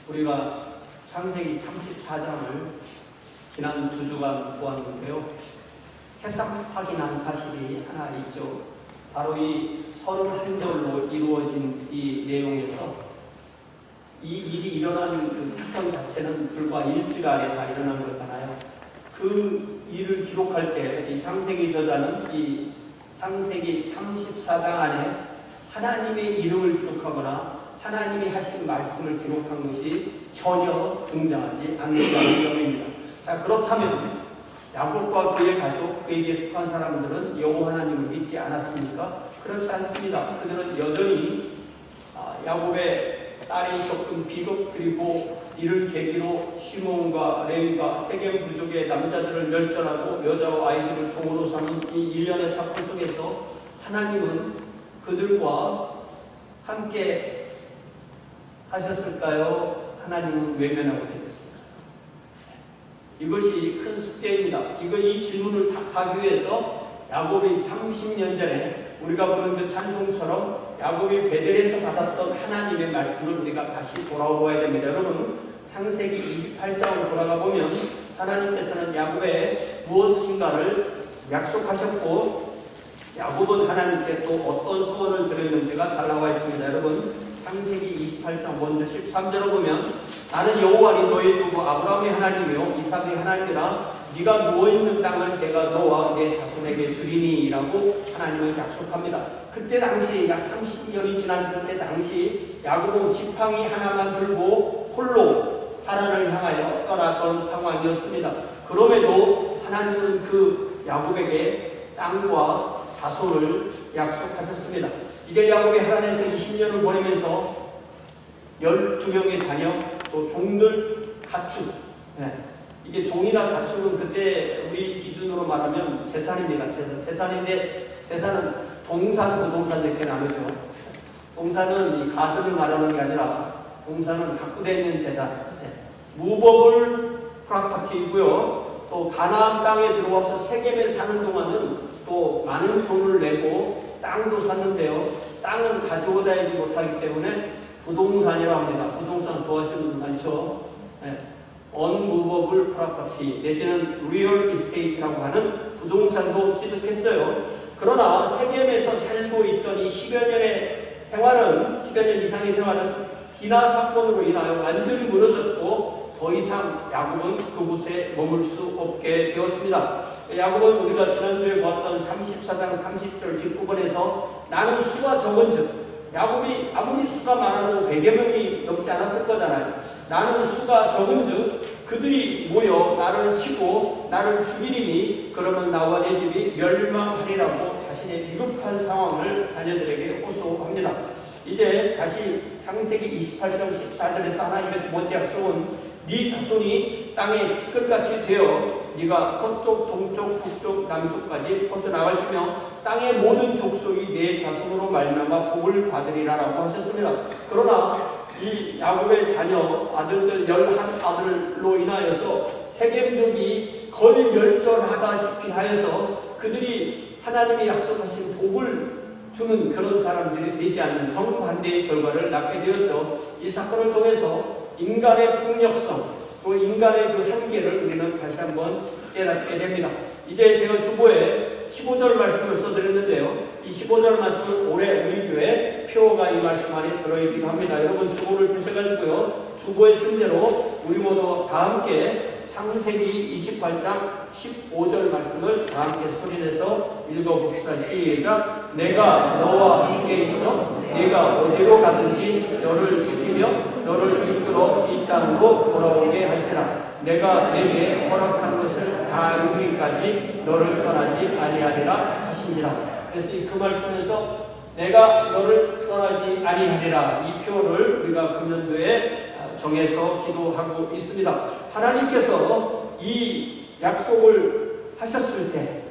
우리가 창세기 34장을 지난 2주간 보았는데요. 새삼 확인한 사실이 하나 있죠. 바로 이 31절로 이루어진 이 내용에서 이 일이 일어난 그 사건 자체는 불과 일주일 안에 다 일어난 거잖아요. 그 일을 기록할 때 이 창세기 저자는 이 창세기 34장 안에 하나님의 이름을 기록하거나 하나님이 하신 말씀을 기록한 것이 전혀 등장하지 않는다는 점입니다. 자, 그렇다면 야곱과 그의 가족, 그에게 속한 사람들은 여호와 하나님을 믿지 않았습니까? 그렇지 않습니다. 그들은 여전히 야곱의 딸이 겪은 비극, 그리고 이를 계기로 시몬과 레위가 세겜 부족의 남자들을 멸절하고 여자와 아이들을 종으로 삼은 이 일련의 사건 속에서 하나님은 그들과 함께 하셨을까요? 하나님은 외면하고 계셨습니다. 이것이 큰 숙제입니다. 이 질문을 답하기 위해서 야곱이 30년 전에 우리가 부른 그 찬송처럼 야곱이 베델에서 받았던 하나님의 말씀을 우리가 다시 돌아보아야 됩니다. 여러분, 창세기 28장으로 돌아가 보면 하나님께서는 야곱에 무엇인가를 약속하셨고 야곱은 하나님께 또 어떤 소원을 드렸는지가 잘 나와 있습니다. 여러분, 창세기 28장 먼저 13절을 보면 나는 여호와니 너의 조부 아브라함의 하나님이요 이삭의 하나님이라 네가 누워있는 땅을 내가 너와 내 자손에게 주리니 라고 하나님은 약속합니다. 그때 당시 약 30년이 지난 그때 당시 야곱은 지팡이 하나만 들고 홀로 하란을 향하여 떠났던 상황이었습니다. 그럼에도 하나님은 그 야곱에게 땅과 자손을 약속하셨습니다. 이제 야곱이 하란에서 20년을 보내면서 12명의 자녀, 또 종들, 가축. 이게 종이나 가축은 그때 우리 기준으로 말하면 재산입니다. 재산인데 재산은 동산, 부동산 이렇게 나누죠. 동산은 이 가드를 말하는 게 아니라 동산은 갖고 다니는 재산. 무법을 프라파티이고요. 또 가나안 땅에 들어와서 세겜에 사는 동안은 또 많은 돈을 내고 땅도 샀는데요. 땅은 가지고 다니지 못하기 때문에 부동산이라고 합니다. 부동산 좋아하시는 분 많죠? 언무버블 프로퍼티 내지는 리얼 이스테이트라고 하는 부동산도 취득했어요. 그러나 세겜에서 살고 있던 이 10여 년의 생활은 10여 년 이상의 생활은 비나 사건으로 인하여 완전히 무너졌고 더 이상 야곱은 그곳에 머물 수 없게 되었습니다. 야곱은 우리가 지난주에 보았던 34장 30절 뒷부분에서 나는 수가 적은즉 야곱이 아무리 수가 많아도 100여 명이 넘지 않았을 거잖아요. 나는 수가 적은즉 그들이 모여 나를 치고 나를 죽이리니 그러면 나와 내 집이 멸망하리라고 자신의 위급한 상황을 자녀들에게 호소합니다. 이제 다시 창세기 28장 14절에서 하나님의 두 번째 약속은 네 자손이 땅에 티끌같이 되어 네가 서쪽, 동쪽, 북쪽, 남쪽까지 퍼져나갈지며 땅의 모든 족속이 네 자손으로 말미암아 복을 받으리라라고 하셨습니다. 그러나 이 야곱의 자녀 아들들 11아들로 인하여서 세겜족이 거의 멸절하다시피 하여서 그들이 하나님이 약속하신 복을 주는 그런 사람들이 되지 않는 정반대의 결과를 낳게 되었죠. 이 사건을 통해서 인간의 폭력성, 또 인간의 그 한계를 우리는 다시 한번 깨닫게 됩니다. 이제 제가 주보에 15절 말씀을 써드렸는데요. 이 15절 말씀은 올해 우리 교회 표가 이 말씀 안에 들어있기도 합니다. 여러분 주보를 펴셔가지고요. 주보에 쓴 대로 우리 모두 다 함께 창세기 28장 15절 말씀을 다 함께 소리내서 읽어봅시다. 시작. 내가 너와 함께 있어 네가 어디로 가든지 너를 지키며 너를 이끌어 이 땅으로 돌아오게 할지라. 내가 내게 허락한 것을 다 이루기까지 너를 떠나지 아니하리라 하신지라. 그래서 그 말씀에서 내가 너를 떠나지 아니하리라 이 표를 우리가 금년도에 정해서 기도하고 있습니다. 하나님께서 이 약속을 하셨을 때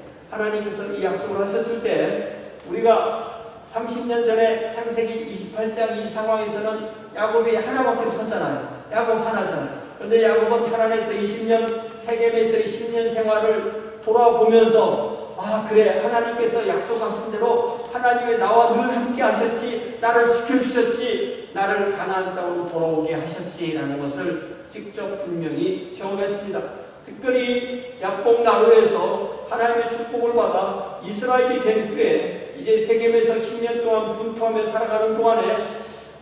우리가 30년 전에 창세기 28장 이 상황에서는 야곱이 하나밖에 없었잖아요. 야곱 하나잖아요. 그런데 야곱은 하란에서 20년, 세겜에서 10년 생활을 돌아보면서 그래 하나님께서 약속하신 대로 하나님이 나와 늘 함께 하셨지 나를 지켜주셨지 나를 가나안 땅으로 돌아오게 하셨지라는 것을 직접 분명히 체험했습니다. 특별히 야곱 나루에서 하나님의 축복을 받아 이스라엘이 된 후에 이제 세겜에서 10년 동안 분투하며 살아가는 동안에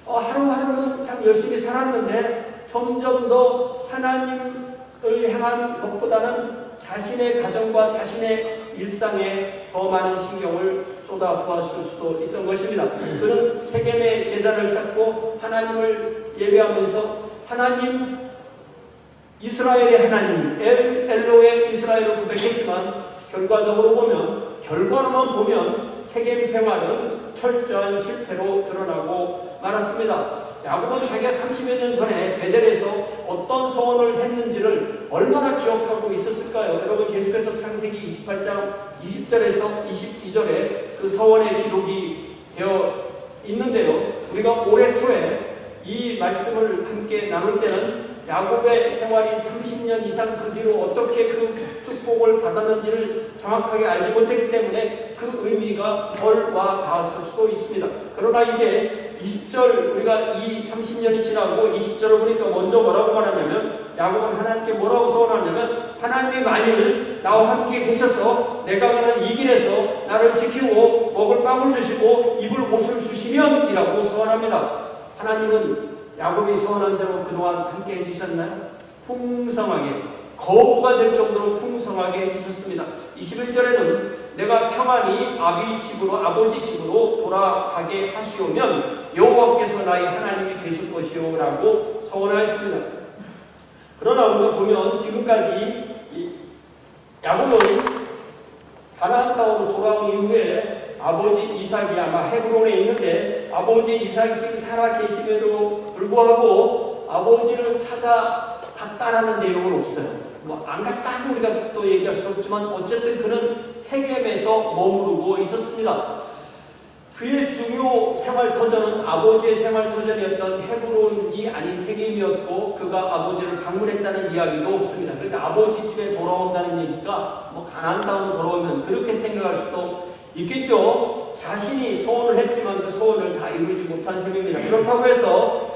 하루하루는 참 열심히 살았는데 점점 더 하나님을 향한 것보다는 자신의 가정과 자신의 일상에 더 많은 신경을 쏟아 부었을 수도 있던 것입니다. 그는 세겜의 제단을 쌓고 하나님을 예배하면서 하나님, 이스라엘의 하나님, 엘로의 이스라엘을 고백했지만 결과로만 보면 세겜 생활은 철저한 실패로 드러나고 말았습니다. 야곱은 자기가 30여 년 전에 베델에서 어떤 소원을 했는지를 얼마나 기억하고 있었을까요? 여러분, 계속해서 창세기 28장 20절에서 22절에 그 서원의 기록이 되어 있는데요. 우리가 올해 초에 이 말씀을 함께 나눌 때는 야곱의 생활이 30년 이상 그 뒤로 어떻게 그 축복을 받았는지를 정확하게 알지 못했기 때문에 그 의미가 덜 와 닿았을 수도 있습니다. 그러나 이제 20절, 우리가 이 30년이 지나고 20절을 보니까 먼저 뭐라고 말하냐면, 야곱은 하나님께 뭐라고 소원하냐면, 하나님이 만일 나와 함께 계셔서 내가 가는 이 길에서 나를 지키고 먹을 빵을 주시고 입을 옷을 주시면 이라고 소원합니다. 하나님은 야곱이 소원한 대로 그동안 함께 해주셨나요? 풍성하게, 거부가 될 정도로 풍성하게 해주셨습니다. 21절에는 내가 평안히 아버지 집으로 돌아가게 하시오면 여호와께서 나의 하나님이 되실 것이요 라고 소원하였습니다. 그러나 우리가 보면 지금까지 야곱은 가나안 땅으로 돌아온 이후에 아버지 이삭이 아마 헤브론에 있는데, 아버지 이삭이 지금 살아 계심에도 불구하고 아버지를 찾아 갔다라는 내용은 없어요. 안 갔다고 우리가 또 얘기할 수 없지만 어쨌든 그는 세겜에서 머무르고 있었습니다. 그의 중요 생활터전은 아버지의 생활터전이었던 헤브론이 아닌 세겜이었고, 그가 아버지를 방문했다는 이야기도 없습니다. 그러니까 아버지 집에 돌아온다는 얘기가 가나안 땅으로 돌아오면 그렇게 생각할 수도 있겠죠. 자신이 소원을 했지만 그 소원을 다 이루지 못한 셈입니다. 그렇다고 해서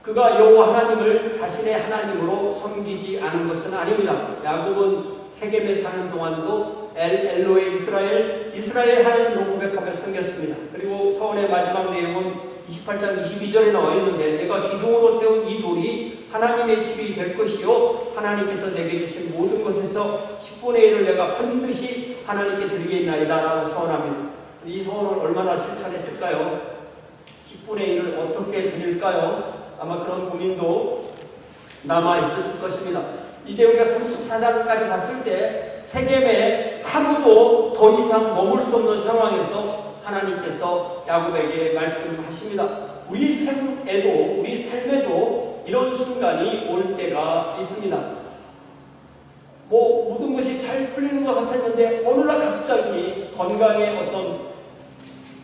그가 여호와 하나님을 자신의 하나님으로 섬기지 않은 것은 아닙니다. 야곱은 세겜에 사는 동안도 엘로의 이스라엘 하나님으로 고백하며 섬겼습니다. 그리고 서원의 마지막 내용은 28장 22절에 나와 있는데, 내가 기둥으로 세운 이 돌이 하나님의 집이 될 것이요 하나님께서 내게 주신 모든 것에서 10분의 1을 내가 반드시 하나님께 드리겠나이다 라고 소원합니다. 이 소원을 얼마나 실천했을까요? 10분의 1을 어떻게 드릴까요? 아마 그런 고민도 남아있었을 것입니다. 이제 우리가 34장까지 봤을 때 세겜에 하루도 더 이상 머물 수 없는 상황에서 하나님께서 야곱에게 말씀하십니다. 우리 삶에도 이런 순간이 올 때가 있습니다. 모든 것이 잘 풀리는 것 같았는데 어느 날 갑자기 건강에 어떤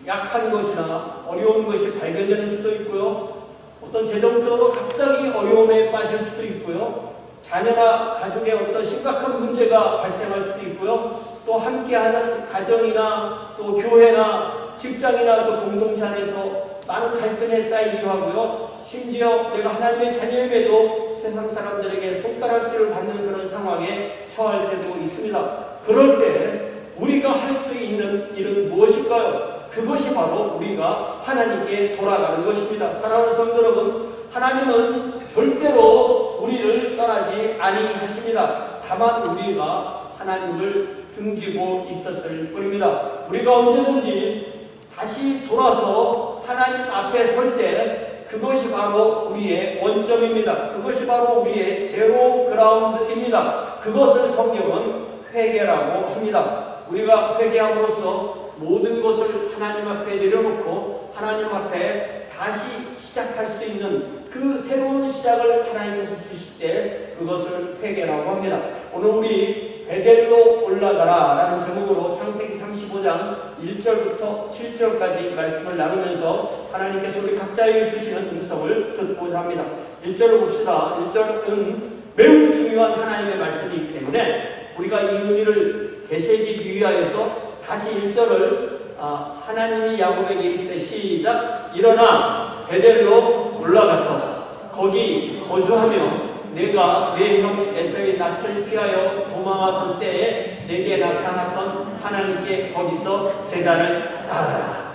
약한 것이나 어려운 것이 발견되는 수도 있고요. 어떤 재정적으로 갑자기 어려움에 빠질 수도 있고요. 자녀나 가족의 어떤 심각한 문제가 발생할 수도 있고요. 또 함께하는 가정이나 또 교회나 직장이나 또 공동체 안에서 많은 갈등에 쌓이기도 하고요. 심지어 내가 하나님의 자녀임에도 세상 사람들에게 손가락질을 받는 그런 상황에 처할 때도 있습니다. 그럴 때 우리가 할 수 있는 일은 무엇일까요? 그것이 바로 우리가 하나님께 돌아가는 것입니다. 사랑하는 성도 여러분, 하나님은 절대로 우리를 떠나지 아니하십니다. 다만 우리가 하나님을 등지고 있었을 뿐입니다. 우리가 언제든지 다시 돌아서 하나님 앞에 설 때 그것이 바로 우리의 원점입니다. 그것이 바로 우리의 제로 그라운드입니다. 그것을 성경은 회개라고 합니다. 우리가 회개함으로써 모든 것을 하나님 앞에 내려놓고 하나님 앞에 다시 시작할 수 있는 그 새로운 시작을 하나님께서 주실 때 그것을 회개라고 합니다. 오늘 우리 베델로 올라가라 라는 제목으로 창세기 35장 1절부터 7절까지 말씀을 나누면서 하나님께서 우리 각자에게 주시는 음성을 듣고자 합니다. 1절을 봅시다. 1절은 매우 중요한 하나님의 말씀이기 때문에 우리가 이 의미를 되새기기 위하여서 다시 1절을 하나님이 야곱에게 이르시되 시작. 일어나 베델로 올라가서 거기 거주하며 내가 내 형 에서의 낯을 피하여 도망하던 때에 내게 나타났던 하나님께 거기서 제단을 쌓아라.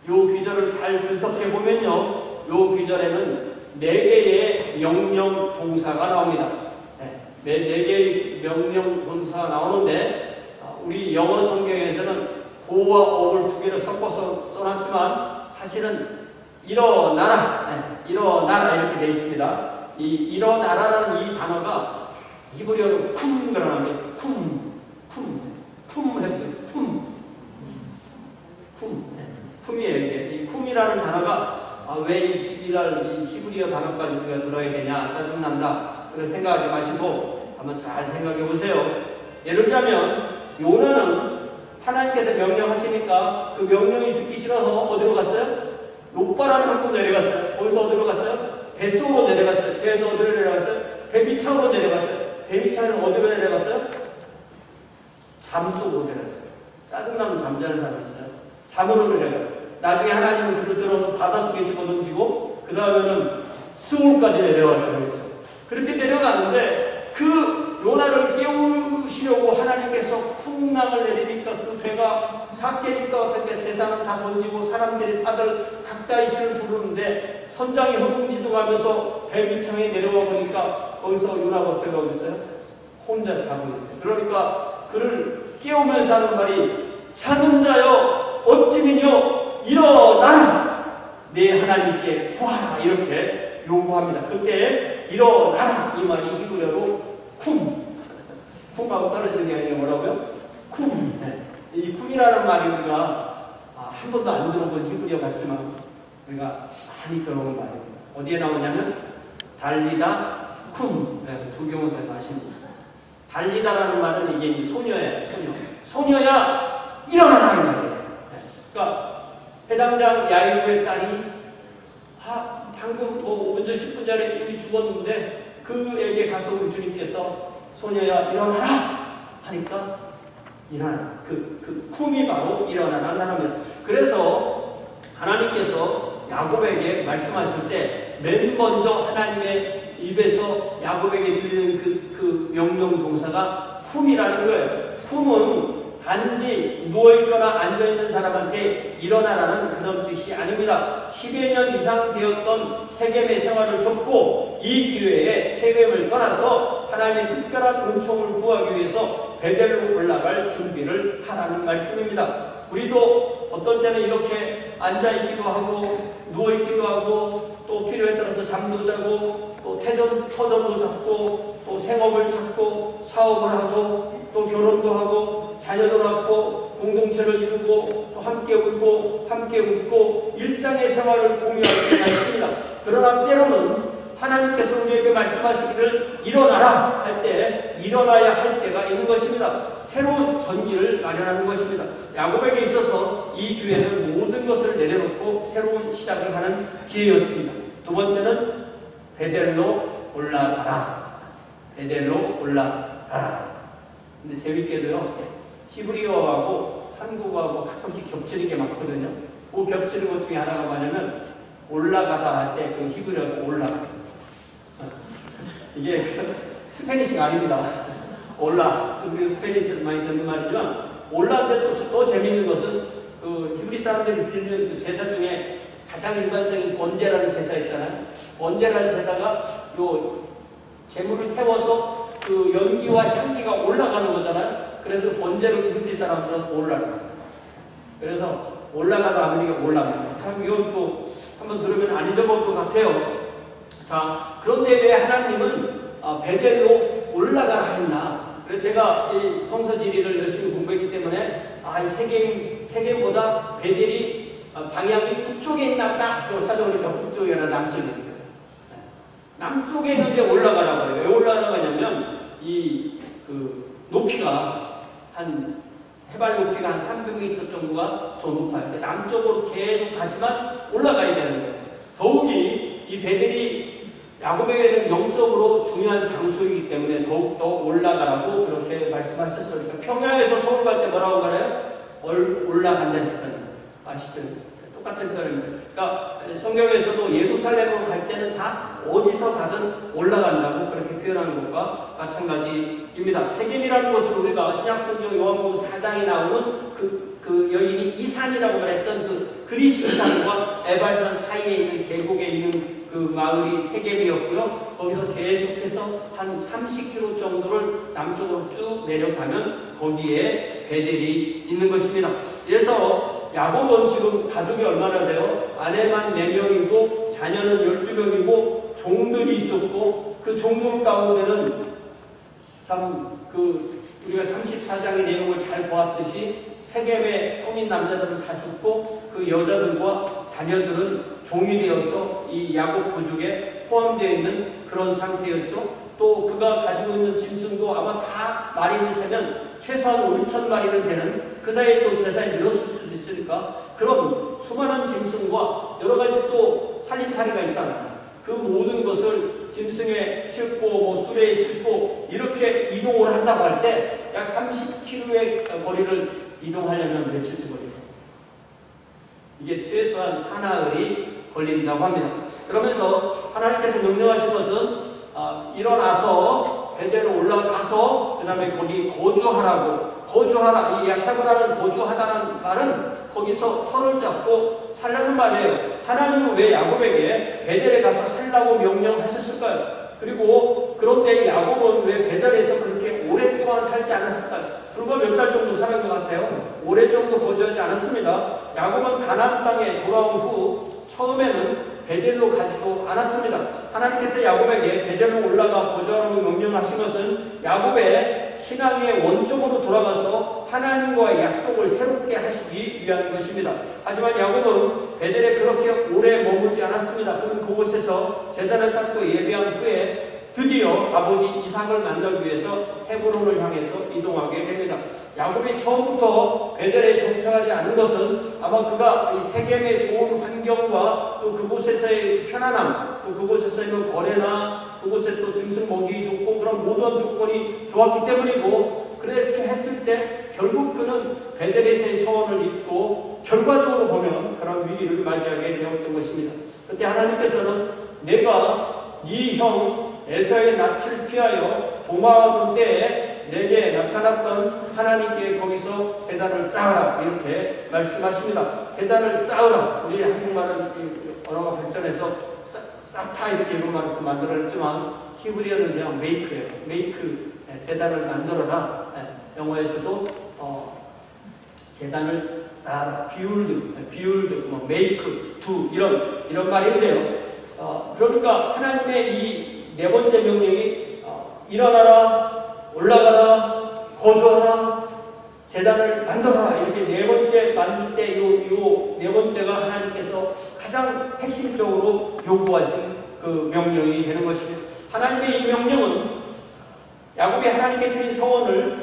요 귀절을 잘 분석해 보면요, 요 귀절에는 4개의 명령 동사가 나옵니다. 네 개의 명령 동사가 나오는데 우리 영어 성경에서는 고와 업을 2개를 섞어서 써놨지만 사실은 일어나라, 일어나라 이렇게 되어 있습니다. 이 일어나라라는 이 단어가 히브리어로 쿰이라는 게 쿰이에요. 이게 이 쿰이라는 단어가 왜 이 히브리어 단어까지 우리가 들어야 되냐, 짜증난다, 그런 생각하지 마시고 한번 잘 생각해 보세요. 예를 들자면 요나는 하나님께서 명령하시니까 그 명령이 듣기 싫어서 어디로 갔어요? 롯바라는 항구 내려갔어요. 거기서 어디로 갔어요? 뱃속으로 내려갔어요. 배에서 어디로 내려갔어요? 배미창으로 내려갔어요. 배미창에서 어디로 내려갔어요? 잠속으로 내려갔어요. 짜증나면 잠자는 사람이 있어요. 잠으로 내려가요. 나중에 하나님은 그를 들어서 바닷속에 집어던지고 그 다음에는 스올까지 내려가라고 그랬죠. 그렇게 내려가는데 그 요나를 깨우시려고 하나님께서 풍랑을 내리니까 그 배가 다 깨질 것 같은데 재산은 다 던지고 사람들이 다들 각자의 신을 부르는데 선장이 허둥지둥하면서 배 밑창에 내려와 보니까 거기서 요나가 어떻게 하고 있어요? 혼자 자고 있어요. 그러니까 그를 깨우면서 하는 말이 자는 자여 어찌미뇨 일어나라, 내 하나님께 구하라, 이렇게 요구합니다. 그때 일어나라 이 말이 히브리어로 쿰하고 떨어지는 게 아니라 뭐라고요? 쿰. 이 쿰이라는 말이 우리가 한 번도 안 들어본 히브리어 같지만 우리가 많이 들어본 말입니다. 어디에 나오냐면 달리다 쿰, 조경호사에 나십니다. 달리다라는 말은 이게 소녀예요. 소녀야 일어나라 이 말이에요. 그러니까 해당장 야이로의 딸이 방금 먼저 10분 전에 이미 죽었는데 그에게 가서 우리 주님께서 소녀야 일어나라 하니까 일어나. 그 쿰이 바로 일어나라는 단어입니다. 그래서 하나님께서 야곱에게 말씀하실 때 맨 먼저 하나님의 입에서 야곱에게 들리는 그 명령 동사가 쿰이라는 거예요. 쿰은 단지 누워있거나 앉아있는 사람한테 일어나라는 그런 뜻이 아닙니다. 10여 년 이상 되었던 세겜의 생활을 접고 이 기회에 세겜을 떠나서 하나님의 특별한 은총을 구하기 위해서 베델로 올라갈 준비를 하라는 말씀입니다. 우리도 어떤 때는 이렇게 앉아있기도 하고 누워있기도 하고 또 필요에 따라서 잠도 자고 또 터전도 잡고 또 생업을 찾고 사업을 하고 또 결혼도 하고 자녀도 낳고 공동체를 이루고 또 함께 울고 함께 웃고 일상의 생활을 공유할 때가 있습니다. 그러나 때로는 하나님께서 우리에게 말씀하시기를 일어나라 할 때 일어나야 할 때가 있는 것입니다. 새로운 전기를 마련하는 것입니다. 야곱에게 있어서 이 기회는 모든 것을 내려놓고 새로운 시작을 하는 기회였습니다. 두 번째는 베델로 올라가라. 베델로 올라가라. 근데 재밌게도요, 히브리어하고 한국어하고 가끔씩 겹치는 게 많거든요. 그 겹치는 것 중에 하나가 뭐냐면 올라가다 할 때 그 히브리어가 올라가. 이게 스페니시가 아닙니다. 올라. 우리 스페니시를 많이 듣는 말이지만 올라인데 또 재밌는 것은 그 히브리 사람들이 드리는 그 제사 중에 가장 일반적인 번제라는 제사 있잖아요. 번제라는 제사가 요 재물을 태워서 그 연기와 향기가 올라가는 거잖아요. 그래서 번제를 히브리 사람들은 올라가요. 그래서 올라가다 하면 올라가요. 참 이건 또 한번 들으면 안 잊어볼 것 같아요. 자, 그런데 왜 하나님은 베델로 올라가라 했나? 그래서 제가 이 성서 지리를 열심히 공부했기 때문에 이 세겜보다 베델이 방향이 북쪽에 있나 보다. 그걸 찾아보니까 북쪽이 아니라 남쪽에 있어요. 남쪽에 있는데 올라가라고 해요. 왜 올라가라고 하냐면 그 높이가 해발 높이가 한 300m 정도가 더 높아요. 남쪽으로 계속 가지만 올라가야 되는 거예요. 더욱이 이 베델이 야곱에게는 영적으로 중요한 장소이기 때문에 더욱더 올라가라고 그렇게 말씀하셨어요. 그러니까 평야에서 서울 갈 때 뭐라고 말해요? 올라간다니까. 아시죠? 똑같은 표현입니다. 그러니까 성경에서도 예루살렘으로 갈 때는 다 어디서 가든 올라간다고 그렇게 표현하는 것과 마찬가지입니다. 세겜이라는 것을 우리가 신약성경 요한복음 4장에 나오는 그 여인이 이산이라고 말했던 그 그리스 이산과 에발산 사이에 있는 계곡에 있는 그 마을이 세겜이었고요. 거기서 계속해서 한 30km 정도를 남쪽으로 쭉 내려가면 거기에 베델이 있는 것입니다. 그래서 야곱은 지금 가족이 얼마나 돼요? 아내만 4명이고 자녀는 12명이고 종들이 있었고 그 종들 가운데는 참 우리가 34장의 내용을 잘 보았듯이 세겜의 성인 남자들은 다 죽고 그 여자들과 자녀들은 종이 되어서 이 야곱 부족에 포함되어 있는 그런 상태였죠. 또 그가 가지고 있는 짐승도 아마 다 마리를 세면 최소한 5,000마리는 되는, 그 사이에 또 제사에 늘었을 수도 있으니까 그런 수많은 짐승과 여러 가지 또 살림살이가 있잖아요. 그 모든 것을 짐승에 싣고 뭐 수레에 싣고 이렇게 이동을 한다고 할 때 약 30km의 거리를 이동하려면 며칠째 걸리죠. 이게 최소한 사나흘이 걸린다고 합니다. 그러면서 하나님께서 명령하신 것은 일어나서 베델로 올라가서 그 다음에 거기 거주하라. 이 야샤브라는 거주하다는 말은 거기서 터를 잡고 살라는 말이에요. 하나님은 왜 야곱에게 베델에 가서 살라고 명령하셨을까요? 그리고 그런데 야곱은 왜 베델에서 그렇게 오랫동안 살지 않았을까요? 불과 몇 달 정도 살은 것 같아요. 오래 정도 거주하지 않았습니다. 야곱은 가나안 땅에 돌아온 후 처음에는 베델로 가지도 않았습니다. 하나님께서 야곱에게 베델로 올라가 거주하라고 명령하신 것은 야곱의 신앙의 원점으로 돌아가서 하나님과의 약속을 새롭게 하시기 위한 것입니다. 하지만 야곱은 베델에 그렇게 오래 머물지 않았습니다. 그는 그곳에서 제단을 쌓고 예배한 후에 드디어 아버지 이삭을 만나기 위해서 헤브론을 향해서 이동하게 됩니다. 야곱이 처음부터 베델에 정착하지 않은 것은 아마 그가 이 세겜의 좋은 환경과 또 그곳에서의 편안함, 또 그곳에서 있는 거래나 그곳에 또 짐승 먹이 좋고 그런 모든 조건이 좋았기 때문이고, 그렇게 했을 때 결국 그는 베델에서의 소원을 잊고 결과적으로 보면 그런 위기를 맞이하게 되었던 것입니다. 그때 하나님께서는 내가 네 형 에서의 낯을 피하여 도망하던 때에 내게 나타났던 하나님께 거기서 제단을 쌓으라 이렇게 말씀하십니다. 제단을 쌓으라. 우리 한국말은 언어가 발전해서 쌓다 이렇게 이름만 만들어냈지만 히브리어는 그냥 메이크예요. 메이크, 제단을 만들어라. 영어에서도 제단을 쌓아라. 비울드, 메이크, 두 이런 말인데요. 그러니까 하나님의 이 네 번째 명령이 일어나라, 올라가라, 거주하라, 제단을 만들어라. 이렇게 네 번째 만들 때 요 네 번째가 하나님께서 가장 핵심적으로 요구하신 그 명령이 되는 것입니다. 하나님의 이 명령은 야곱이 하나님께 드린 서원을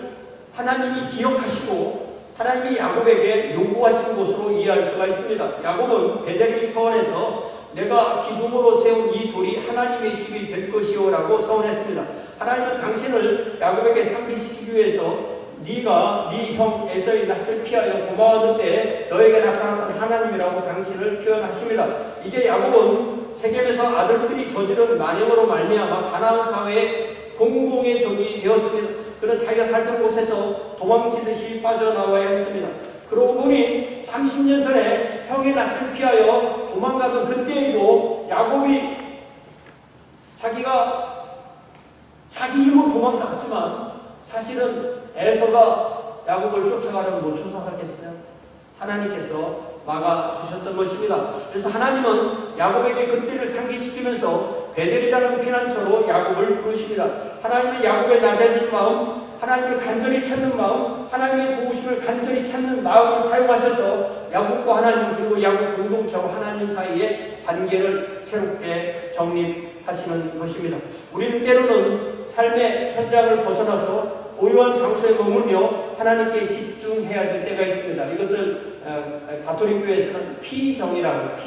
하나님이 기억하시고 하나님이 야곱에게 요구하신 것으로 이해할 수가 있습니다. 야곱은 베델의 서원에서 내가 기둥으로 세운 이 돌이 하나님의 집이 될 것이요 라고 서원했습니다. 하나님은 당신을 야곱에게 상기시키기 위해서 네가 네 형 에서의 낯을 피하여 도망하던 때에 너에게 나타났던 하나님이라고 당신을 표현하십니다. 이제 야곱은 세겜에서 아들들이 저지른 만행으로 말미암아 가나안 사회의 공공의 적이 되었습니다. 그는 자기가 살던 곳에서 도망치듯이 빠져나와야 했습니다. 그러고 보니 30년 전에 형의 낯을 피하여 도망가던 그때에도 야곱이 자기가 자기 힘으로 도망갔지만 사실은 에서가 야곱을 쫓아가려면 못 쫓아가겠어요? 하나님께서 막아주셨던 것입니다. 그래서 하나님은 야곱에게 그때를 상기시키면서 베델이라는 피난처로 야곱을 부르십니다. 하나님은 야곱의 낮아진 마음, 하나님을 간절히 찾는 마음, 하나님의 도우심을 간절히 찾는 마음을 사용하셔서 야곱과 하나님 그리고 야곱 공동체와 하나님 사이의 관계를 새롭게 정립하시는 것입니다. 우리는 때로는 삶의 현장을 벗어나서 고요한 장소에 머물며 하나님께 집중해야 될 때가 있습니다. 이것을 가톨릭 교회에서는 피정이라고,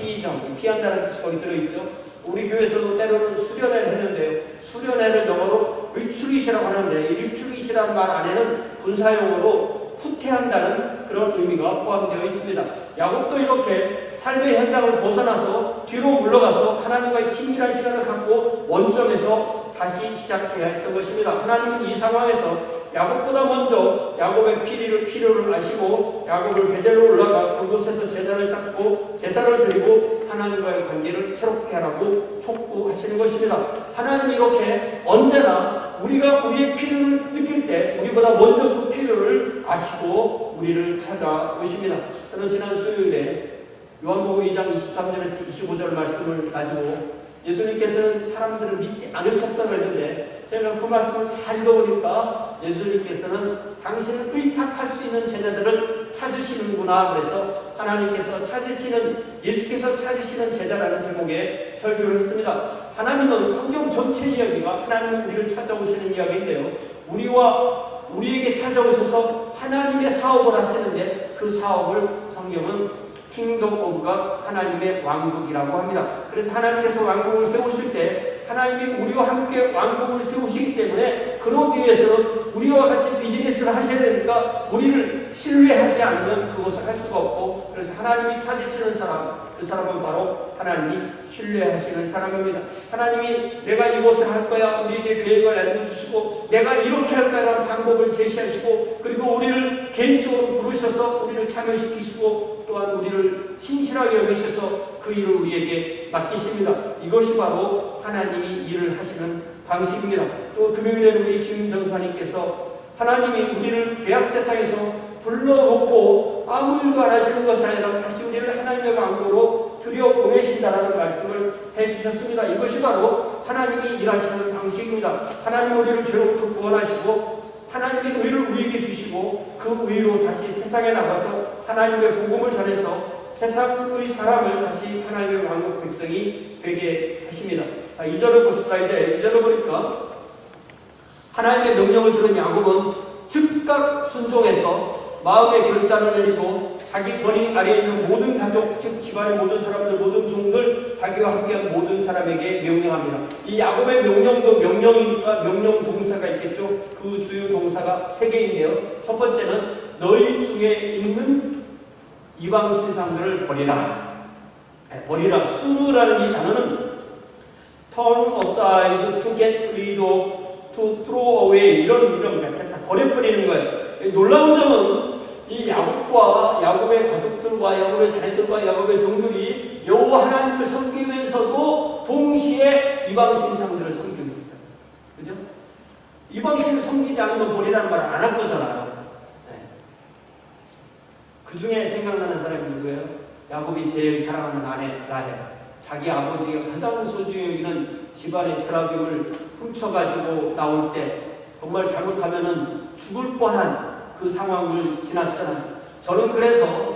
피한다는 뜻이 거기 들어있죠. 우리 교회에서도 때로는 수련회를 했는데요. 수련회를 영어로 리트릿이라고 하는데 이 리트릿이라는 말 안에는 군사용어로 후퇴한다는 그런 의미가 포함되어 있습니다. 야곱도 이렇게 삶의 현장을 벗어나서 뒤로 물러가서 하나님과의 친밀한 시간을 갖고 원점에서 다시 시작해야 했던 것입니다. 하나님은 이 상황에서 야곱보다 먼저 야곱의 필요를 아시고 야곱을 베델로 올라가 그곳에서 제단을 쌓고 제사를 드리고 하나님과의 관계를 새롭게 하라고 촉구하시는 것입니다. 하나님이 이렇게 언제나 우리가 우리의 필요를 느낄 때 우리보다 먼저 그 필요를 아시고 우리를 찾아오십니다. 저는 지난 수요일에 요한복음 2장 23절에서 25절 말씀을 가지고 예수님께서는 사람들을 믿지 않으셨다고 했는데 제가 그 말씀을 잘 읽어보니까 예수님께서는 당신을 의탁할 수 있는 제자들을 찾으시는구나. 그래서 하나님께서 예수께서 찾으시는 제자라는 제목의 설교를 했습니다. 하나님은 성경 전체 이야기가 하나님은 우리를 찾아오시는 이야기인데요. 우리에게 찾아오셔서 하나님의 사업을 하시는데 그 사업을 성경은 킹덤 오브 갓, 하나님의 왕국이라고 합니다. 그래서 하나님께서 왕국을 세우실 때 하나님이 우리와 함께 왕국을 세우시기 때문에 그러기 위해서는 우리와 같이 비즈니스를 하셔야 되니까 우리를 신뢰하지 않으면 그것을 할 수가 없고, 그래서 하나님이 찾으시는 사람, 그 사람은 바로 하나님이 신뢰하시는 사람입니다. 하나님이 내가 이것을 할 거야 우리에게 계획을 알려주시고 내가 이렇게 할 거야라는 방법을 제시하시고 그리고 우리를 개인적으로 부르셔서 우리를 참여시키시고 또한 우리를 신실하게 여기셔서 그 일을 우리에게 맡기십니다. 이것이 바로 하나님이 일을 하시는 방식입니다. 또 금요일에는 우리 김정수님께서 하나님이 우리를 죄악 세상에서 불러놓고 아무 일도 안 하시는 것이 아니라 다시 우리를 하나님의 왕국으로 들여보내신다라는 말씀을 해주셨습니다. 이것이 바로 하나님이 일하시는 방식입니다. 하나님 우리를 죄로부터 구원하시고 하나님의 의를 우리에게 주시고 그 의로 다시 세상에 나가서 하나님의 복음을 전해서 세상의 사람을 다시 하나님의 왕국 백성이 되게 하십니다. 자, 2절을 봅시다. 이제 2절을 보니까 하나님의 명령을 들은 야곱은 즉각 순종해서 마음의 결단을 내리고 자기 권위 아래에 있는 모든 가족, 즉 집안의 모든 사람들, 모든 종들, 자기와 함께한 모든 사람에게 명령합니다. 이 야곱의 명령도 명령이니까 명령 동사가 있겠죠. 그 주요 동사가 3개인데요. 첫 번째는 너희 중에 있는 이방 신상들을 버리라. 버리라. 수르라는 이 단어는 turn aside, to get rid of, to throw away 이런 버려버리는 거예요. 놀라운 점은 이 야곱의 가족들과 야곱의 자녀들과 야곱의 종들이 여호와 하나님을 섬기면서도 동시에 이방 신상들을 섬기고 있습니다. 그죠? 이방 신을 섬기지 않으면 버리라는 말을 안 할 거잖아요. 네. 그 중에 생각나는 사람이 누구예요? 야곱이 제일 사랑하는 아내 라헬. 자기 아버지가 가장 소중히 여기는 집안의 드라김을 훔쳐가지고 나올 때 정말 잘못하면은 죽을 뻔한 그 상황을 지났잖아요. 저는 그래서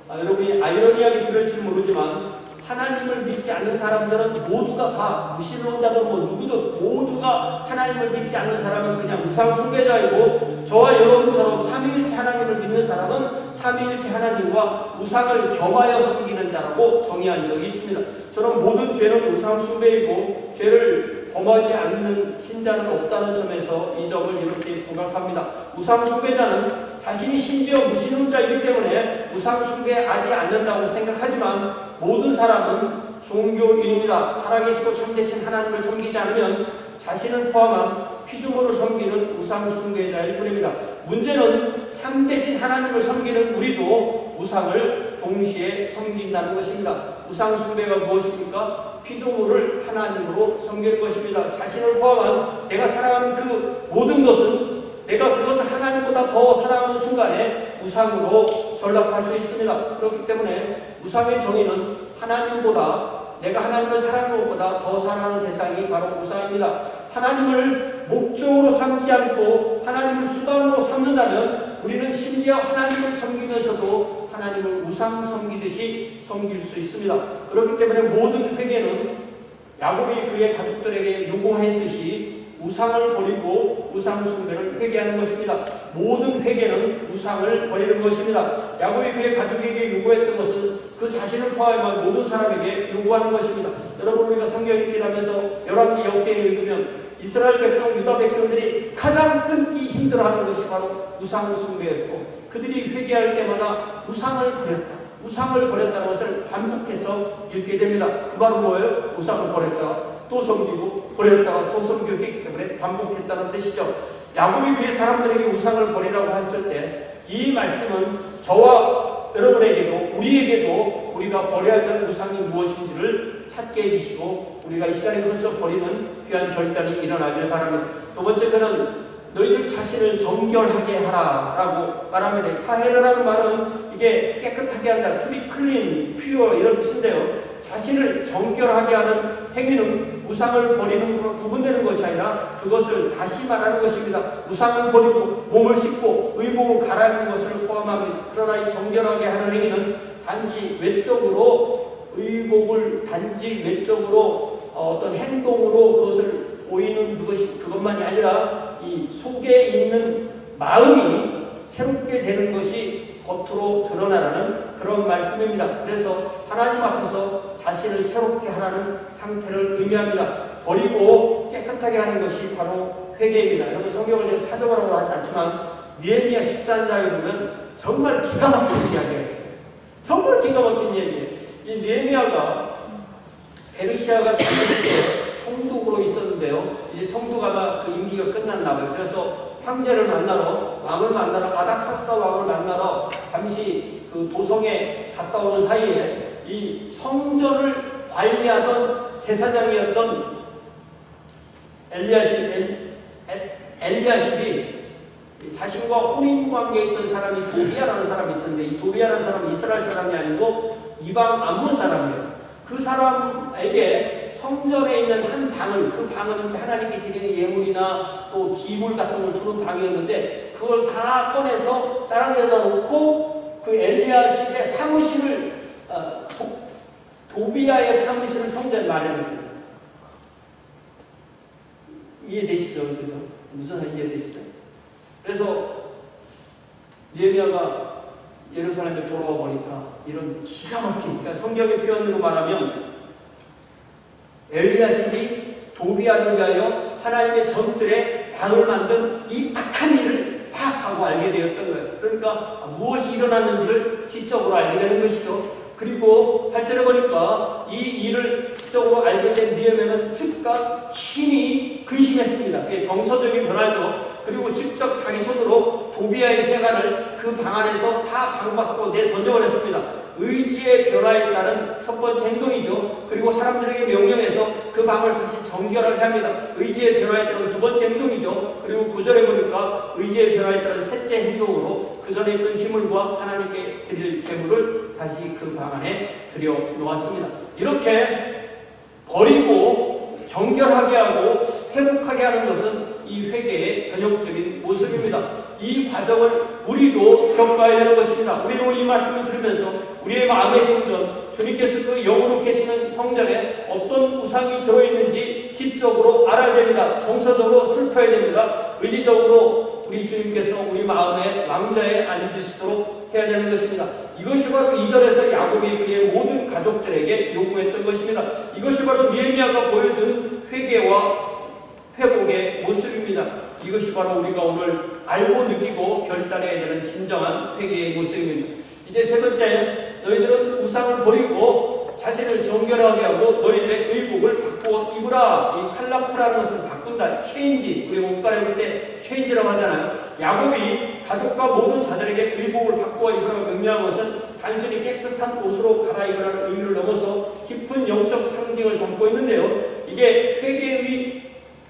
여러분이 아이러니하게 들을지 모르지만 하나님을 믿지 않는 사람들은 모두가 다 무신론자든 누구든 모두가 하나님을 믿지 않는 사람은 그냥 우상 숭배자이고 저와 여러분처럼 삼위일체 하나님을 믿는 사람은 삼위일체 하나님과 우상을 겸하여 섬기는 자라고 정의한 적이 있습니다. 저는 모든 죄는 우상 숭배이고 죄를 범하지 않는 신자는 없다는 점에서 이 점을 이렇게 부각합니다. 우상 숭배자는 자신이 심지어 무신론자이기 때문에 우상 숭배하지 않는다고 생각하지만 모든 사람은 종교인입니다. 살아계시고 참되신 하나님을 섬기지 않으면 자신을 포함한 피조물을 섬기는 우상 숭배자일 뿐입니다. 문제는 참되신 하나님을 섬기는 우리도 우상을 동시에 섬긴다는 것입니다. 우상 숭배가 무엇입니까? 피조물을 하나님으로 섬기는 것입니다. 자신을 포함한 내가 사랑하는 그 모든 것은 내가 그것을 하나님보다 더 사랑하는 순간에 우상으로 전락할 수 있습니다. 그렇기 때문에 우상의 정의는 하나님보다 내가 하나님을 사랑하는 것보다 더 사랑하는 대상이 바로 우상입니다. 하나님을 목적으로 삼지 않고 하나님을 수단으로 삼는다면 우리는 심지어 하나님을 섬기면서도 하나님을 우상 섬기듯이 섬길 수 있습니다. 그렇기 때문에 모든 회개는 야곱이 그의 가족들에게 요구했듯이 우상을 버리고 우상 숭배를 회개하는 것입니다. 모든 회개는 우상을 버리는 것입니다. 야곱이 그의 가족에게 요구했던 것은 그 자신을 포함한 모든 사람에게 요구하는 것입니다. 여러분 우리가 성경 읽기를 하면서 열왕기 역대를 읽으면 이스라엘 백성, 유다 백성들이 가장 끊기 힘들어하는 것이 바로 우상 숭배였고 그들이 회개할 때마다 우상을 버렸다. 우상을 버렸다는 것을 반복해서 읽게 됩니다. 그 말은 뭐예요? 우상을 버렸다가 또 섬기고 버렸다가 또 섬기기 때문에 반복했다는 뜻이죠. 야곱이 그의 사람들에게 우상을 버리라고 했을 때 이 말씀은 저와 여러분에게도 우리에게도 우리가 버려야 될 우상이 무엇인지를 찾게 해주시고 우리가 이 시간에 그것을 버리는 귀한 결단이 일어나길 바랍니다. 두 번째 그는 너희들 자신을 정결하게 하라라고 말합니다. 타헤르라는 말은 이게 깨끗하게 한다, to be clean, pure 이런 뜻인데요. 자신을 정결하게 하는 행위는 우상을 버리는 것으로 구분되는 것이 아니라 그것을 다시 말하는 것입니다. 우상을 버리고 몸을 씻고 의복을 갈아입는 것을 포함합니다. 그러나 이 정결하게 하는 행위는 단지 외적으로 의복을 단지 외적으로 어떤 행동으로 그것을 보이는 그것만이 아니라 이 속에 있는 마음이 새롭게 되는 것이 겉으로 드러나는 그런 말씀입니다. 그래서 하나님 앞에서 자신을 새롭게 하라는 상태를 의미합니다. 버리고 깨끗하게 하는 것이 바로 회개입니다. 여러분 성경을 제가 찾아보라고 하지 않지만 느헤미야 14장에 보면 정말 기가 막힌 이야기가 있어요. 정말 기가 막힌 이야기예요. 이 느헤미야가 베르시아가 총독으로 있었는데요. 이제 총독아마 그 임기가 끝났나 봐요. 그래서 황제를 만나러 왕을 만나러 아닥사스다 왕을 만나러 잠시 그 도성에 갔다 오는 사이에 이 성전을 관리하던 제사장이었던 엘리야십이 자신과 혼인 관계에 있던 사람이 도비야라는 사람이 있었는데 이 도비야라는 사람은 이스라엘 사람이 아니고 이방 암몬 사람이에요. 그 사람에게 성전에 있는 한 방을, 그 방은 하나님께 드리는 예물이나 또 기물 같은 걸 두는 방이었는데 그걸 다 꺼내서 다른 데다 놓고 그 엘리야십의 사무실을 도비야의 사무실을 성전에 마련해 줍니다. 이해되시죠? 그죠? 무슨 이해되시죠? 그래서 느헤미야가 예루살렘에 돌아와 보니까 이런 기가 막힌, 그러니까 성경의 표현으로 말하면 엘리야십이 도비야를 위하여 하나님의 전들의 방을 만든 이 악한 일을 파악하고 알게 되었던 거예요. 그러니까 무엇이 일어났는지를 지적으로 알게 되는 것이죠. 그리고 8절에 보니까 이 일을 지적으로 알게 된 느헤미야는 즉각 심히 근심했습니다. 그게 정서적인 변화죠. 그리고 직접 자기 손으로 도비야의 세간을 그 방 안에서 다 방받고 던져버렸습니다. 의지의 변화에 따른 첫 번째 행동이죠. 그리고 사람들에게 명령해서 그 방을 다시 정결하게 합니다. 의지의 변화에 따른 두 번째 행동이죠. 그리고 9절에 보니까 의지의 변화에 따른 셋째 행동으로 그 전에 있던 기물과 하나님께 드릴 제물을 다시 그 방 안에 들여놓았습니다. 이렇게 버리고 정결하게 하고 회복하게 하는 것은 이 회개의 전형적인 모습입니다. 이 과정을 우리도 겪어야 되는 것입니다. 우리는 오늘 이 말씀을 들으면서 우리의 마음의 성전, 주님께서 그 영으로 계시는 성전에 어떤 우상이 들어있는지 지적으로 알아야 됩니다. 정서적으로 슬퍼야 됩니다. 의지적으로 우리 주님께서 우리 마음의 왕좌에 앉으시도록 해야 되는 것입니다. 이것이 바로 2절에서 야곱이 그의 모든 가족들에게 요구했던 것입니다. 이것이 바로 느헤미야가 보여준 회개와 회복의 모습입니다. 이것이 바로 우리가 오늘 알고 느끼고 결단해야 되는 진정한 회개의 모습입니다. 이제 세 번째, 너희들은 우상을 버리고 자신을 정결하게 하고 너희들의 의복을 바꾸어 입으라. 이 칼라프라는 것을 바꾼다. 체인지. 우리가 옷 갈아입을 때 체인지라고 하잖아요. 야곱이 가족과 모든 자들에게 의복을 바꾸어 입으라고 명령한 것은 단순히 깨끗한 옷으로 갈아입으라는 의미를 넘어서 깊은 영적 상징을 담고 있는데요. 이게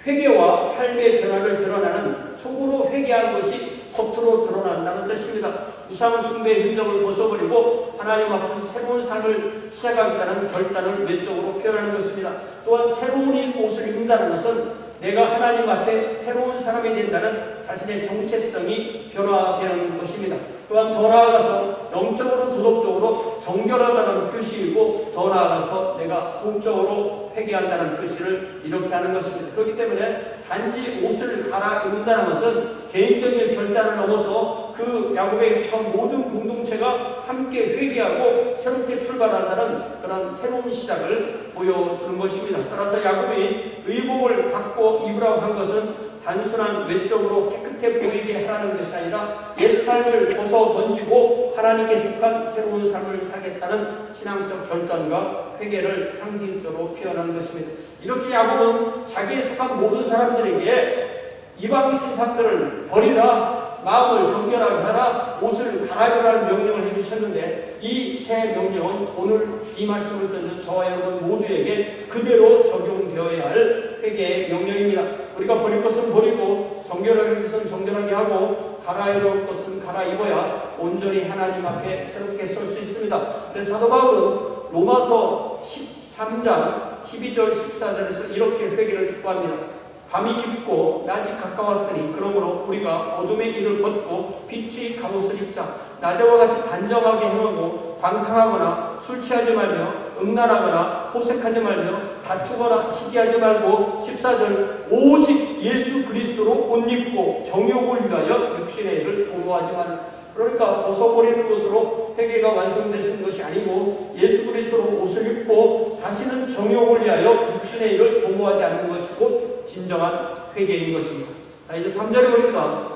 회개와 삶의 변화를 드러나는, 속으로 회개한 것이 겉으로 드러난다는 뜻입니다. 우상 숭배의 흔적을 벗어버리고 하나님 앞에서 새로운 삶을 시작하겠다는 결단을 외적으로 표현하는 것입니다. 또한 새로운 옷을 입는다는 것은 내가 하나님 앞에 새로운 사람이 된다는 자신의 정체성이 변화되는 것입니다. 또한 더 나아가서 영적으로 도덕적으로 정결하다는 표시이고 더 나아가서 내가 공적으로 회개한다는 표시를 이렇게 하는 것입니다. 그렇기 때문에 단지 옷을 갈아입는다는 것은 개인적인 결단을 넘어서 그 야곱에 속한 모든 공동체가 함께 회개하고 새롭게 출발한다는 그런 새로운 시작을 보여주는 것입니다. 따라서 야곱이 의복을 바꿔 입으라고 한 것은 단순한 외적으로 깨끗해 보이게 하라는 것이 아니라 옛삶을 벗어 던지고 하나님께 속한 새로운 삶을 살겠다는 신앙적 결단과 회개를 상징적으로 표현하는 것입니다. 이렇게 야곱은 자기에 속한 모든 사람들에게 이방 신상들을 버리라, 마음을 정결하게 하라, 옷을 갈아입으라는 명령을 해주셨는데 이 새 명령은 오늘 이 말씀을 듣는 저와 여러분 모두에게 그대로 적용되어야 할 회개의 명령입니다. 우리가 버릴 것은 버리고 정결하게 할 것은 정결하게 하고 갈아입을 것은 갈아입어야 온전히 하나님 앞에 새롭게 설 수 있습니다. 그래서 사도 바울은 로마서 13장 12절 14절에서 이렇게 회개를 축복합니다. 밤이 깊고 낮이 가까웠으니 그러므로 우리가 어둠의 일을 벗고 빛의 갑옷을 입자. 낮에와 같이 단정하게 행하고 방탕하거나 술 취하지 말며 음란하거나 호색하지 말며 다투거나 시기하지 말고 14절 오직 예수 그리스도로 옷 입고 정욕을 위하여 육신의 일을 도모하지 말라. 그러니까 벗어버리는 것으로 회개가 완성되시는 것이 아니고 예수 그리스도로 옷을 입고 다시는 정욕을 위하여 육신의 일을 도모하지 않는 것이고 진정한 회개인 것입니다. 자, 이제 3절에 보니까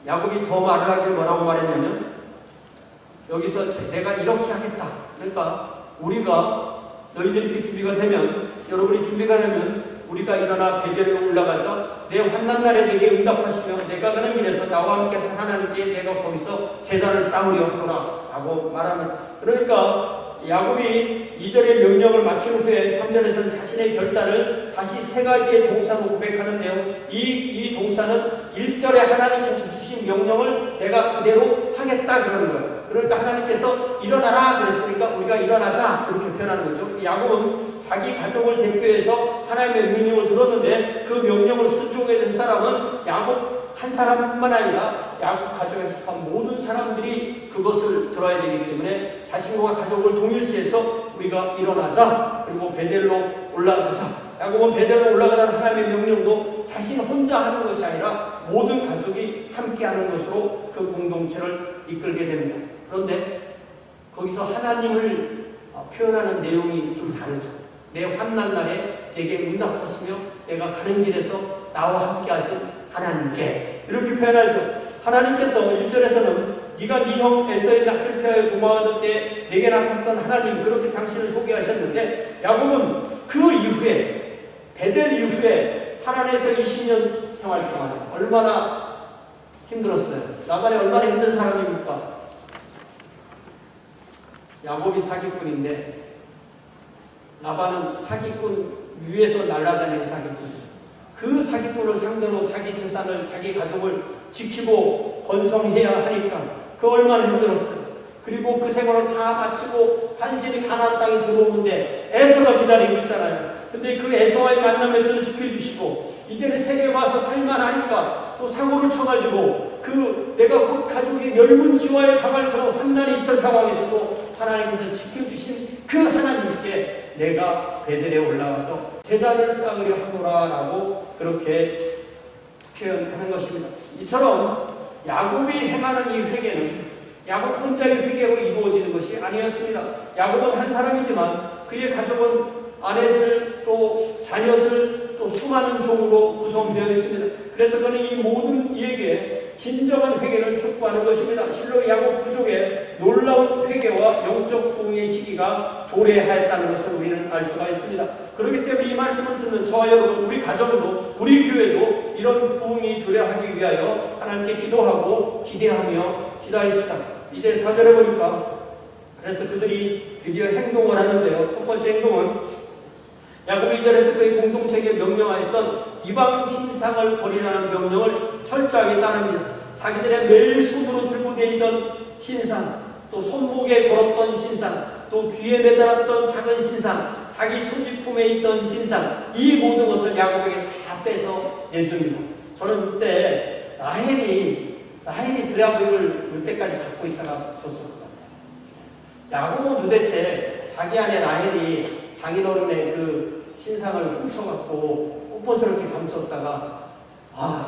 야곱이 더 말을 하길 뭐라고 말했냐면 여기서 내가 이렇게 하겠다. 그러니까 우리가 너희들이 준비가 되면 여러분이 준비가 되면 우리가 일어나 베델로 올라가자. 내 환난날에 내게 응답하시며 내가 가는 길에서 나와 함께 하나님께 내가 거기서 제단을 쌓으려 하노라 라고 말합니다. 그러니까 야곱이 2절의 명령을 마친 후에 3절에서는 자신의 결단을 다시 세 가지의 동사로 고백하는데요. 이 동사는 1절에 하나님께서 주신 명령을 내가 그대로 하겠다 그러는 거예요. 그러니까 하나님께서 일어나라 그랬으니까 우리가 일어나자 이렇게 표현하는 거죠. 야곱은 자기 가족을 대표해서 하나님의 명령을 들었는데 그 명령을 순종해야 될 사람은 야곱 한 사람뿐만 아니라 야곱 가족에 속한 모든 사람들이 그것을 들어야 되기 때문에 자신과 가족을 동일시해서 우리가 일어나자. 그리고 베델로 올라가자. 야곱은 베델로 올라가라는 하나님의 명령도 자신 혼자 하는 것이 아니라 모든 가족이 함께 하는 것으로 그 공동체를 이끌게 됩니다. 그런데 거기서 하나님을 표현하는 내용이 좀 다르죠. 내 환난 날에 내게 응답하시며 내가 가는 길에서 나와 함께 하신 하나님께 이렇게 표현하죠. 하나님께서 1절에서는 네가 네 형 에서의 낯을 피하여 도망하던 때 내게 나타났던 하나님 그렇게 당신을 소개하셨는데 야곱은 그 이후에 베델 이후에 하란에서 20년 생활 동안 얼마나 힘들었어요. 라반이 얼마나 힘든 사람입니까? 야곱이 사기꾼인데 라반은 사기꾼 위에서 날아다니는 사기꾼. 그 사기꾼을 상대로 자기 재산을 자기 가족을 지키고 번성해야 하니까 그 얼마나 힘들었어요. 그리고 그 생활을 다 마치고 간신히 가나안 땅에 들어오는데 에서가 기다리고 있잖아요. 근데 그 에서와의 만남에서 지켜주시고 이제는 세계에 와서 살만하니까 또 사고를 쳐가지고 그 내가 곧 가족의 멸문지화에 당할 그런 환난이 있을 상황에서도 하나님께서 지켜주신 그 하나님께 내가 베델에 올라가서 제단을 쌓으려 하노라 라고 그렇게 표현하는 것입니다. 이처럼 야곱이 행하는 이 회개는 야곱 혼자의 회개로 이루어지는 것이 아니었습니다. 야곱은 한 사람이지만 그의 가족은 아내들 또 자녀들 또 수많은 종으로 구성되어 있습니다. 그래서 그는 이 모든 이에게 진정한 회개를 촉구하는 것입니다. 실로 야곱 부족의 놀라운 회개와 영적 부흥의 시기가 도래하였다는 것을 우리는 알 수가 있습니다. 그렇기 때문에 이 말씀을 듣는 저와 여러분, 우리 가정도 우리 교회도 이런 부흥이 도래하기 위하여 하나님께 기도하고 기대하며 기다립시다. 이제 4절에 보니까 그래서 그들이 드디어 행동을 하는데요. 첫 번째 행동은 야곱이 2절에서 그의 공동체에게 명령하였던 이방 신상을 버리라는 명령을 철저하게 따릅니다. 자기들의 매일 손으로 들고 다니던 신상, 또 손목에 걸었던 신상, 또 귀에 매달았던 작은 신상, 자기 소지품에 있던 신상, 이 모든 것을 야곱에게 다 빼서 내줍니다. 저는 그때 라헬이 드라그를 이때까지 갖고 있다가 줬었거든요. 야곱은 도대체 자기 아내 라헬이 장인어른의 그 신상을 훔쳐갖고 뽀뽀스럽게 감췄다가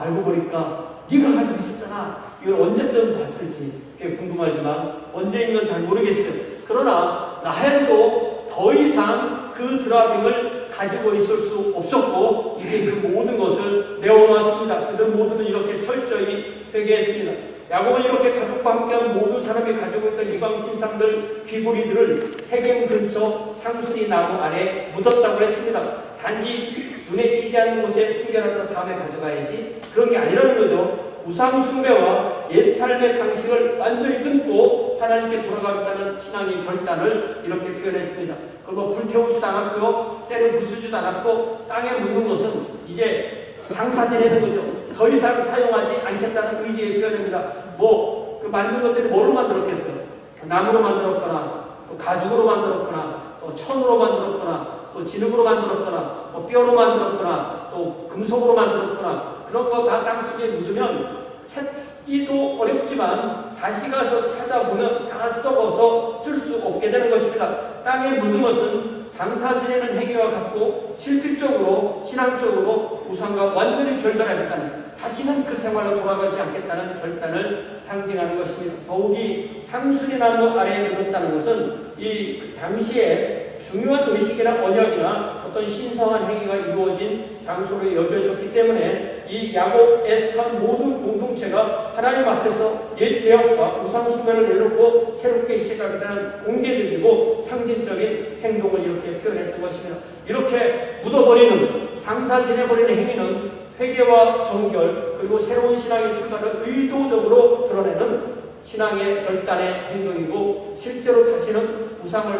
알고 보니까 네가 가지고 있었잖아. 이걸 언제쯤 봤을지 꽤 궁금하지만 언제인 건 잘 모르겠어요. 그러나 라헬도 더 이상 그 드라빔을 가지고 있을 수 없었고 이제 그 모든 것을 내어놓았습니다. 그들 모두는 이렇게 철저히 회개했습니다. 야곱은 이렇게 가족과 함께한 모든 사람이 가지고 있던 이방 신상들, 귀고리들을 세겜 근처 상수리 나무 아래 묻었다고 했습니다. 단지 눈에 띄지 않는 곳에 숨겨놨다 다음에 가져가야지, 그런 게 아니라는 거죠. 우상 숭배와 옛 삶의 방식을 완전히 끊고 하나님께 돌아가겠다는 신앙의 결단을 이렇게 표현했습니다. 그리고 불태우지도 않았고요, 때려 부수지도 않았고, 땅에 묻는 것은 이제 장사 지내는 거죠. 더 이상 사용하지 않겠다는 의지의 표현입니다. 그 만든 것들이 뭘로 만들었겠어요? 나무로 만들었거나, 가죽으로 만들었거나, 천으로 만들었거나, 진흙으로 만들었거나, 뼈로 만들었거나, 또 금속으로 만들었거나, 그런 거 다 땅속에 묻으면 찾기도 어렵지만 다시 가서 찾아보면 다 썩어서 쓸 수 없게 되는 것입니다. 땅에 묻는 것은 장사 지내는 행위와 같고 실질적으로 신앙적으로 우상과 완전히 결단하겠다는, 다시는 그 생활로 돌아가지 않겠다는 결단을 상징하는 것입니다. 더욱이 상수리나무 아래에 묻었다는 것은 이 당시에 중요한 의식이나 언약이나 어떤 신성한 행위가 이루어진 장소로 여겨졌기 때문에 이 야곱에 속한 모든 공동체가 하나님 앞에서 옛 죄악과 우상 숭배를 내놓고 새롭게 시작하겠다는 공개적이고 상징적인 행동을 이렇게 표현했던 것입니다. 이렇게 묻어버리는, 장사 지내버리는 행위는 회개와 정결 그리고 새로운 신앙의 출발을 의도적으로 드러내는 신앙의 결단의 행동이고, 실제로 다시는 우상을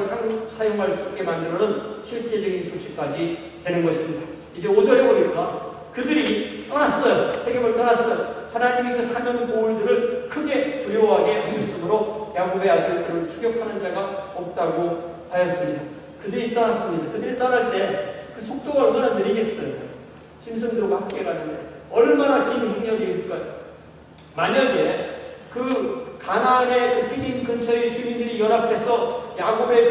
사용할 수 있게 만드는 실제적인 조치까지 되는 것입니다. 이제 5절에 보니까 그들이 떠났어요. 세겜을 떠났어요. 하나님이 그 사면 고울들을 크게 두려워하게 하셨으므로 야곱의 아들들을 추격하는 자가 없다고 하였습니다. 그들이 떠났습니다. 그들이 떠날 때 그 속도가 얼마나 느리겠어요. 짐승들과 함께 가는데 얼마나 긴 행렬일까요? 만약에 그 가나안의 그 세겜 근처의 주민들이 연합해서 야곱의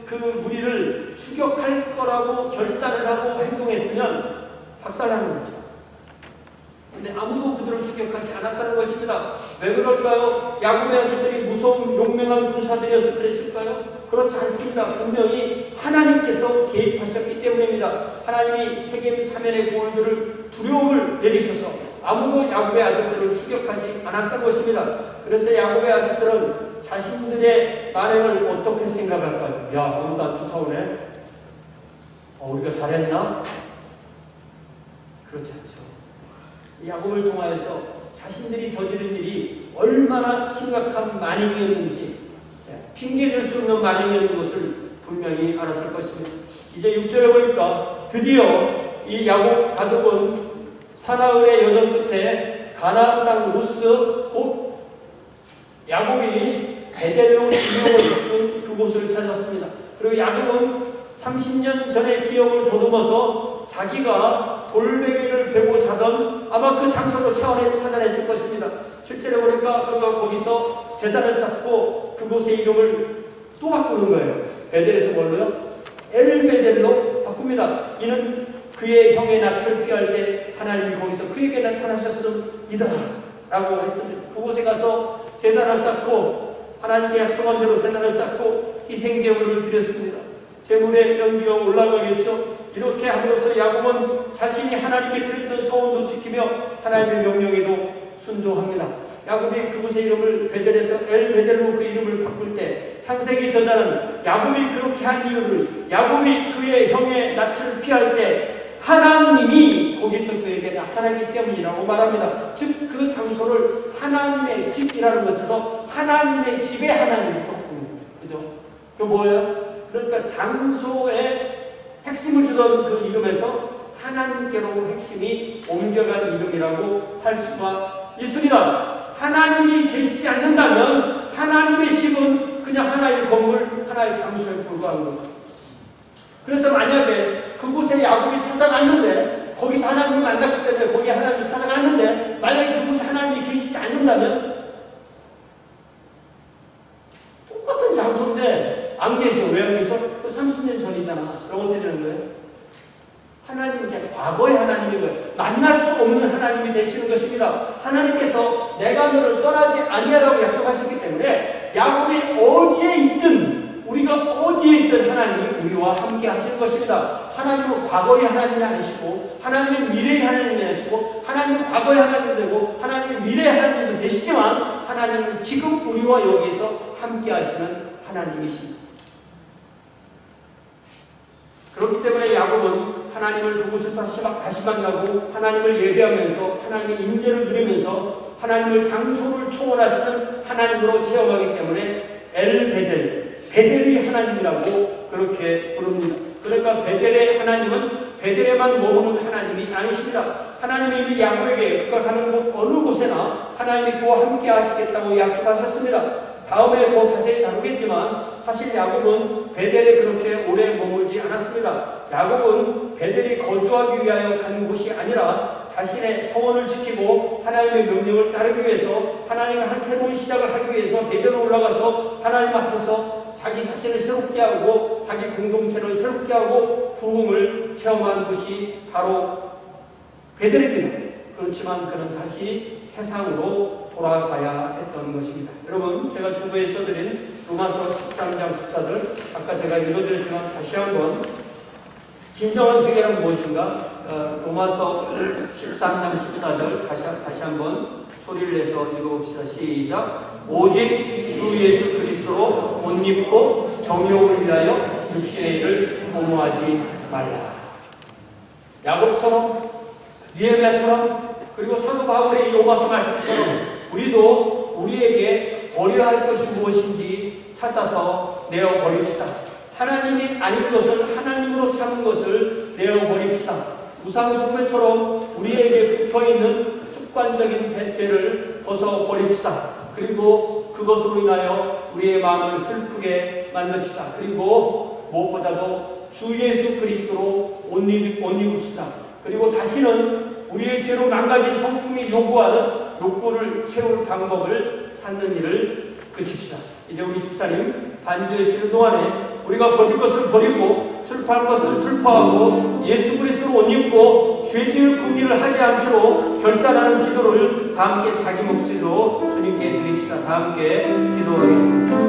그 무리를 추격할 거라고 결단을 하고 행동했으면 박살나는 거죠. 근데 아무도 그들을 추격하지 않았다는 것입니다. 왜 그럴까요? 야곱의 아들들이 무서운 용맹한 군사들이어서 그랬을까요? 그렇지 않습니다. 분명히 하나님께서 개입하셨기 때문입니다. 하나님이 세겜 사면의 고울들을 두려움을 내리셔서 아무도 야곱의 아들들을 추격하지 않았던 것입니다. 그래서 야곱의 아들들은 자신들의 만행을 어떻게 생각할까요? 야, 아무도 안 쫓아오네. 우리가 잘했나? 그렇지 않죠. 야곱을 통하여서 자신들이 저지른 일이 얼마나 심각한 만행이었는지, 핑계될 수 없는 만행이었는 것을 분명히 알았을 것입니다. 이제 6절에 보니까 드디어 이 야곱 가족은 사나흘의 여정 끝에 가나안 땅 루스 곧 야곱이 베델로 기업을 겪은 그곳을 찾았습니다. 그리고 야곱은 30년 전의 기억을 더듬어서 자기가 돌베개를 베고 자던 아마 그 장소로 찾아냈을 것입니다. 실제로 보니까 그가 거기서 제단을 쌓고 그곳의 이름을 또 바꾸는 거예요. 베델에서 뭘로요? 엘베델로 바꿉니다. 이는 그의 형의 낯을 피할 때 하나님이 거기서 그에게 나타나셨음이다 라고 했습니다. 그곳에 가서 제단을 쌓고 하나님께 약속한 대로 제단을 쌓고 희생제물을 드렸습니다. 제물의 연기가 올라가겠죠. 이렇게 함으로써 야곱은 자신이 하나님께 드렸던 서원도 지키며 하나님의 명령에도 순종합니다. 야곱이 그곳의 이름을 베델에서 엘베델로 그 이름을 바꿀 때 창세기 저자는 야곱이 그렇게 한 이유를, 야곱이 그의 형의 낯을 피할 때 하나님이 거기서 그에게 나타나기 때문이라고 말합니다. 즉 그 장소를 하나님의 집이라는 것에서 하나님의 집에 하나님이 바꿉니다. 그죠? 그 뭐예요? 그러니까 장소에 핵심을 주던 그 이름에서 하나님께로 핵심이 옮겨간 이름이라고 할 수가 있습니다. 하나님이 계시지 않는다면 하나님의 집은 그냥 하나의 건물, 하나의 장소에 불과한 거죠. 그래서 만약에 그곳에 야곱이 찾아갔는데, 거기서 하나님을 만났기 때문에 거기에 하나님이 찾아갔는데, 만약에 그곳에 하나님이 계시지 않는다면 똑같은 장소인데 안 계셔. 왜 안 계셔? 30년 전이잖아. 그럼 어떻게 되는 거예요? 하나님은 그냥 과거의 하나님인 거예요. 만날 수 없는 하나님이 되시는 것입니다. 하나님께서 내가 너를 떠나지 아니하라고 약속하셨기 때문에 야곱이 어디에 있든 우리가 어디에 있든 하나님이 우리와 함께 하시는 것입니다. 하나님은 과거의 하나님이 아니시고 하나님은 미래의 하나님이 아니시고 하나님은 과거의 하나님이 되고 하나님은 미래의 하나님이 되시지만 하나님은 지금 우리와 여기에서 함께 하시는 하나님이십니다. 그렇기 때문에 야곱은 하나님을 그곳을 다시 만나고 하나님을 예배하면서 하나님의 임재를 누리면서 하나님을 장소를 초월하시는 하나님으로 체험하기 때문에 베델이 하나님이라고 그렇게 부릅니다. 그러니까 베델의 하나님은 베델에만 머무는 하나님이 아니십니다. 하나님이 이미 야곱에게 그가 가는 곳 어느 곳에나 하나님이 그와 함께 하시겠다고 약속하셨습니다. 다음에 더 자세히 다루겠지만 사실 야곱은 베델에 그렇게 오래 머물지 않았습니다. 야곱은 베델이 거주하기 위하여 간 곳이 아니라 자신의 서원을 지키고 하나님의 명령을 따르기 위해서 하나님의 한 새로운 시작을 하기 위해서 베델로 올라가서 하나님 앞에서 자기 자신을 새롭게 하고 자기 공동체를 새롭게 하고 부흥을 체험한 곳이 바로 베델입니다. 그렇지만 그는 다시 세상으로 돌아가야 했던 것입니다. 여러분, 제가 주보에 써드린 로마서 13장 14절 아까 제가 읽어드렸지만 다시 한번 진정한 회개란 무엇인가? 로마서 13장 14절 다시 한번 소리를 내서 읽어봅시다. 시작. 오직 주 예수 그리스도로 옷 입고 정욕을 위하여 육신의 일을 도모하지 말라. 야곱처럼 느헤미야처럼 그리고 사도 바울의 이 로마서 말씀처럼 우리도 우리에게 버려야 할 것이 무엇인지 찾아서 내어버립시다. 하나님이 아닌 것을 하나님으로 삼은 것을 내어버립시다. 우상숭배처럼 우리에게 붙어있는 습관적인 죄를 벗어버립시다. 그리고 그것으로 인하여 우리의 마음을 슬프게 만듭시다. 그리고 무엇보다도 주 예수 그리스도로 옷 입읍시다. 그리고 다시는 우리의 죄로 망가진 성품이 요구하는 욕구를 채울 방법을 찾는 일을 그칩시다. 이제 우리 집사님 반주해 주는 동안에 우리가 버릴 것을 버리고 슬퍼할 것을 슬퍼하고 예수 그리스도로 옷 입고 죄 지을 궁리를 하지 않기로 결단하는 기도를 다 함께 자기 목소리로 주님께 드립시다. 다 함께 기도하겠습니다.